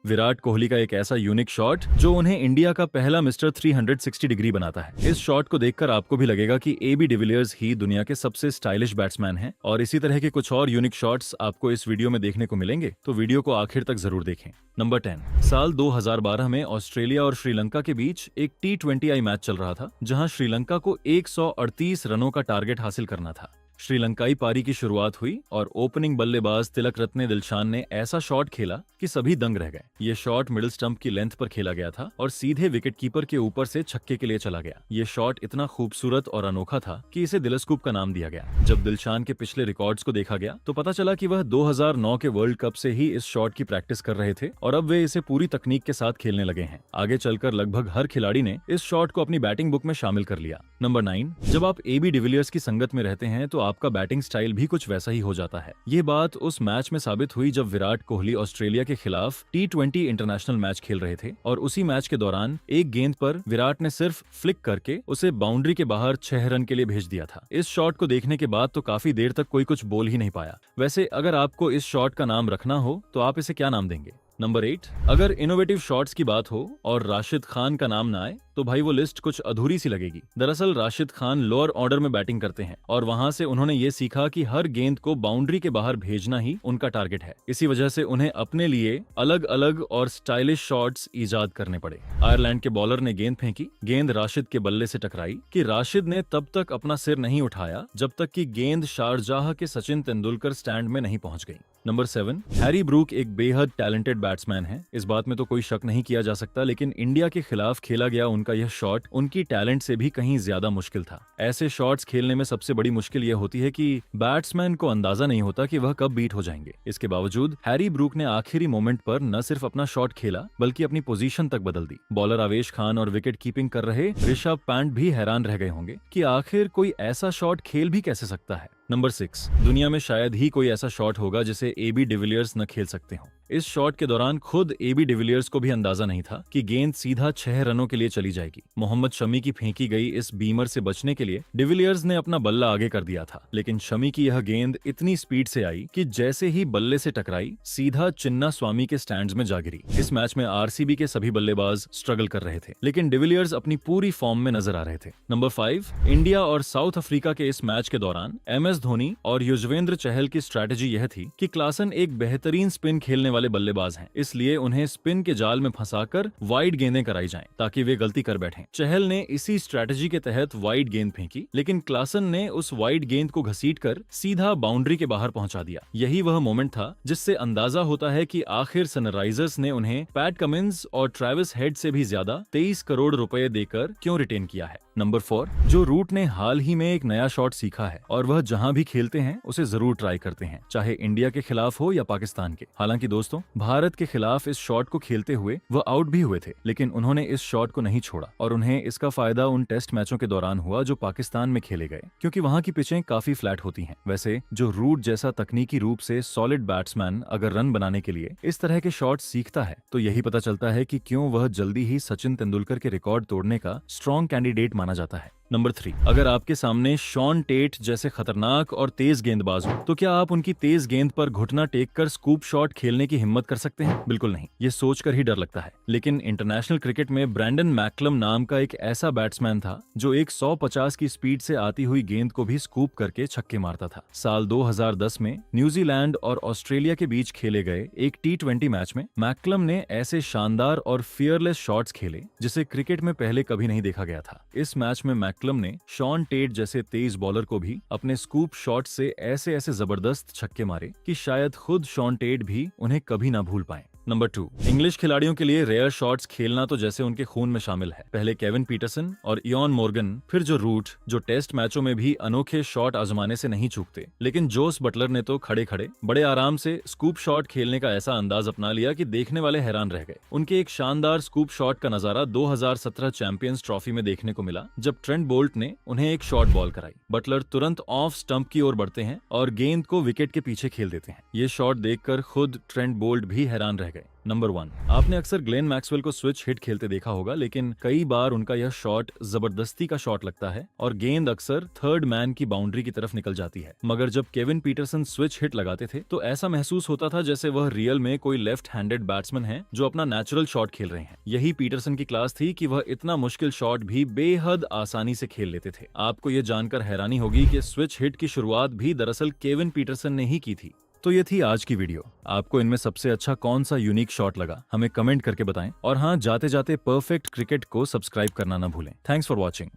विराट कोहली का एक ऐसा यूनिक शॉट जो उन्हें इंडिया का पहला मिस्टर 360 डिग्री बनाता है। इस शॉट को देखकर आपको भी लगेगा कि एबी डिविलियर्स ही दुनिया के सबसे स्टाइलिश बैट्समैन हैं और इसी तरह के कुछ और यूनिक शॉट्स आपको इस वीडियो में देखने को मिलेंगे, तो वीडियो को आखिर तक जरूर देखें। नंबर 10। साल 2012 में ऑस्ट्रेलिया और श्रीलंका के बीच एक T20I मैच चल रहा था, जहां श्रीलंका को 138 रनों का टारगेट हासिल करना था। श्रीलंकाई पारी की शुरुआत हुई और ओपनिंग बल्लेबाज तिलक रत्ने दिलशान ने ऐसा शॉट खेला कि सभी दंग रह गए। ये शॉट मिडिल स्टंप की लेंथ पर खेला गया था और सीधे विकेट कीपर के ऊपर से छक्के के लिए चला गया। ये शॉट इतना खूबसूरत और अनोखा था कि इसे दिलस्कूप का नाम दिया गया। जब दिलशान के पिछले रिकॉर्ड्स को देखा गया तो पता चला कि वह 2009 के वर्ल्ड कप से ही इस शॉट की प्रैक्टिस कर रहे थे और अब वे इसे पूरी तकनीक के साथ खेलने लगे हैं। आगे चलकर लगभग हर खिलाड़ी ने इस शॉट को अपनी बैटिंग बुक में शामिल कर लिया। नंबर 9। जब आप एबी डिविलियर्स की संगत में रहते हैं तो आपका बैटिंग स्टाइल भी कुछ वैसा ही हो जाता है। ये बात उस मैच में साबित हुई जब विराट कोहली ऑस्ट्रेलिया के खिलाफ T20 इंटरनेशनल मैच खेल रहे थे और उसी मैच के दौरान एक गेंद पर विराट ने सिर्फ फ्लिक करके उसे बाउंड्री के बाहर 6 रन के लिए भेज दिया था। इस शॉट को देखने के बाद तो काफी देर तक कोई कुछ बोल ही नहीं पाया। वैसे अगर आपको इस शॉट का नाम रखना हो तो आप इसे क्या नाम देंगे? नंबर 8। अगर इनोवेटिव शॉट्स की बात हो और राशिद खान का नाम ना आए तो भाई वो लिस्ट कुछ अधूरी सी लगेगी। दरअसल राशिद खान लोअर ऑर्डर में बैटिंग करते हैं और वहां से उन्होंने ये सीखा कि हर गेंद को बाउंड्री के बाहर भेजना ही उनका टारगेट है। इसी वजह से उन्हें अपने लिए अलग अलग और स्टाइलिश शॉट्स इजाद करने पड़े। आयरलैंड के बॉलर ने गेंद फेंकी, गेंद राशिद के बल्ले से टकराई कि राशिद ने तब तक अपना सिर नहीं उठाया जब तक कि गेंद शारजाह के सचिन तेंदुलकर स्टैंड में नहीं पहुंच गई। नंबर 7। हैरी ब्रूक एक बेहद टैलेंटेड बैट्समैन है, इस बात में तो कोई शक नहीं किया जा सकता, लेकिन इंडिया के खिलाफ खेला गया उनका यह शॉट उनकी टैलेंट से भी कहीं ज्यादा मुश्किल था। ऐसे शॉट्स खेलने में सबसे बड़ी मुश्किल यह होती है कि बैट्समैन को अंदाजा नहीं होता कि वह कब बीट हो जाएंगे। इसके बावजूद हैरी ब्रूक ने आखिरी मोमेंट पर न सिर्फ अपना शॉट खेला बल्कि अपनी पोजीशन तक बदल दी। बॉलर आवेश खान और विकेट कीपिंग कर रहे ऋषभ पंत भी हैरान रह गए होंगे कि आखिर कोई ऐसा शॉट खेल भी कैसे सकता है। नंबर 6। दुनिया में शायद ही कोई ऐसा शॉट होगा जिसे एबी डिविलियर्स न खेल सकते हो। इस शॉट के दौरान खुद एबी डिविलियर्स को भी अंदाजा नहीं था कि गेंद सीधा 6 रनों के लिए चली जाएगी। मोहम्मद शमी की फेंकी गई इस बीमर से बचने के लिए डिविलियर्स ने अपना बल्ला आगे कर दिया था, लेकिन शमी की यह गेंद इतनी स्पीड से आई कि जैसे ही बल्ले से टकराई सीधा चिन्ना स्वामी के स्टैंड्स में जा गिरी। इस मैच में आरसीबी के सभी बल्लेबाज स्ट्रगल कर रहे थे, लेकिन डिविलियर्स अपनी पूरी फॉर्म में नजर आ रहे थे। नंबर 5। इंडिया और साउथ अफ्रीका के इस मैच के दौरान MS धोनी और युजवेंद्र चहल की स्ट्रैटेजी यह थी कि क्लासन एक बेहतरीन स्पिन खेलने वाले बल्लेबाज हैं, इसलिए उन्हें स्पिन के जाल में फंसाकर वाइड गेंदें कराई जाएं ताकि वे गलती कर बैठें। चहल ने इसी स्ट्रैटेजी के तहत वाइड गेंद फेंकी, लेकिन क्लासन ने उस वाइड गेंद को घसीटकर सीधा बाउंड्री के बाहर पहुंचा दिया। यही वह मोमेंट था जिससे अंदाजा होता है कि आखिर सनराइजर्स ने उन्हें पैट कमिंस और ट्रेविस हेड से भी ज्यादा 23 करोड़ रुपए देकर क्यों रिटेन किया है। नंबर 4। जो रूट ने हाल ही में एक नया शॉट सीखा है और वह जहां भी खेलते हैं उसे जरूर ट्राई करते हैं, चाहे इंडिया के खिलाफ हो या पाकिस्तान के। हालांकि दोस्तों, भारत के खिलाफ इस शॉट को खेलते हुए वह आउट भी हुए थे, लेकिन उन्होंने इस शॉट को नहीं छोड़ा और उन्हें इसका फायदा उन टेस्ट मैचों के दौरान हुआ जो पाकिस्तान में खेले गए, क्योंकि वहां की पिचें काफी फ्लैट होती हैं। वैसे जो रूट जैसा तकनीकी रूप से सॉलिड बैट्समैन अगर रन बनाने के लिए इस तरह के शॉट सीखता है तो यही पता चलता है कि क्यों वह जल्दी ही सचिन तेंदुलकर के रिकॉर्ड तोड़ने का स्ट्रॉन्ग कैंडिडेट माना जाता है। नंबर 3। अगर आपके सामने शॉन टेट जैसे खतरनाक और तेज गेंदबाज हो तो क्या आप उनकी तेज गेंद पर घुटना टेक कर स्कूप शॉट खेलने की हिम्मत कर सकते हैं? बिल्कुल नहीं, ये सोचकर ही डर लगता है। लेकिन इंटरनेशनल क्रिकेट में ब्रैंडन मैकलम नाम का एक ऐसा बैट्समैन था जो एक 150 की स्पीड से आती हुई गेंद को भी स्कूप करके छक्के मारता था। साल 2010 में न्यूजीलैंड और ऑस्ट्रेलिया के बीच खेले गए एक T20 मैच में मैकलम ने ऐसे शानदार और फियरलेस शॉट्स खेले जिसे क्रिकेट में पहले कभी नहीं देखा गया था। इस मैच में मैकलम ने शॉन टेट जैसे तेज बॉलर को भी अपने स्कूप शॉट से ऐसे ऐसे जबरदस्त छक्के मारे कि शायद खुद शॉन टेट भी उन्हें कभी ना भूल पाए। नंबर 2। इंग्लिश खिलाड़ियों के लिए रेयर शॉट्स खेलना तो जैसे उनके खून में शामिल है। पहले केविन पीटरसन और इयॉन मॉर्गन, फिर जो रूट, जो टेस्ट मैचों में भी अनोखे शॉट आजमाने से नहीं चूकते, लेकिन जोस बटलर ने तो खड़े खड़े बड़े आराम से स्कूप शॉट खेलने का ऐसा अंदाज अपना लिया कि देखने वाले हैरान रह गए। उनके एक शानदार स्कूप शॉट का नजारा 2017 चैंपियंस ट्रॉफी में देखने को मिला जब ट्रेंट बोल्ट ने उन्हें एक शॉर्ट बॉल कराई। बटलर तुरंत ऑफ स्टंप की ओर बढ़ते हैं और गेंद को विकेट के पीछे खेल देते हैं। ये शॉट देखकर खुद ट्रेंट बोल्ट भी हैरान रह गए। नंबर 1, आपने अक्सर ग्लेन मैक्सवेल को स्विच हिट खेलते देखा होगा, लेकिन कई बार उनका यह शॉट जबरदस्ती का शॉट लगता है और गेंद अक्सर थर्ड मैन की बाउंड्री की तरफ निकल जाती है। मगर जब केविन पीटरसन स्विच हिट लगाते थे तो ऐसा महसूस होता था जैसे वह रियल में कोई लेफ्ट हैंडेड बैट्समैन है जो अपना नेचुरल शॉट खेल रहे हैं। यही पीटरसन की क्लास थी कि वह इतना मुश्किल शॉट भी बेहद आसानी से खेल लेते थे। आपको यह जानकर हैरानी होगी कि स्विच हिट की शुरुआत भी दरअसल केविन पीटरसन ने ही की थी। तो ये थी आज की वीडियो। आपको इनमें सबसे अच्छा कौन सा यूनिक शॉट लगा, हमें कमेंट करके बताएं। और हाँ, जाते जाते परफेक्ट क्रिकेट को सब्सक्राइब करना ना भूलें। Thanks for watching.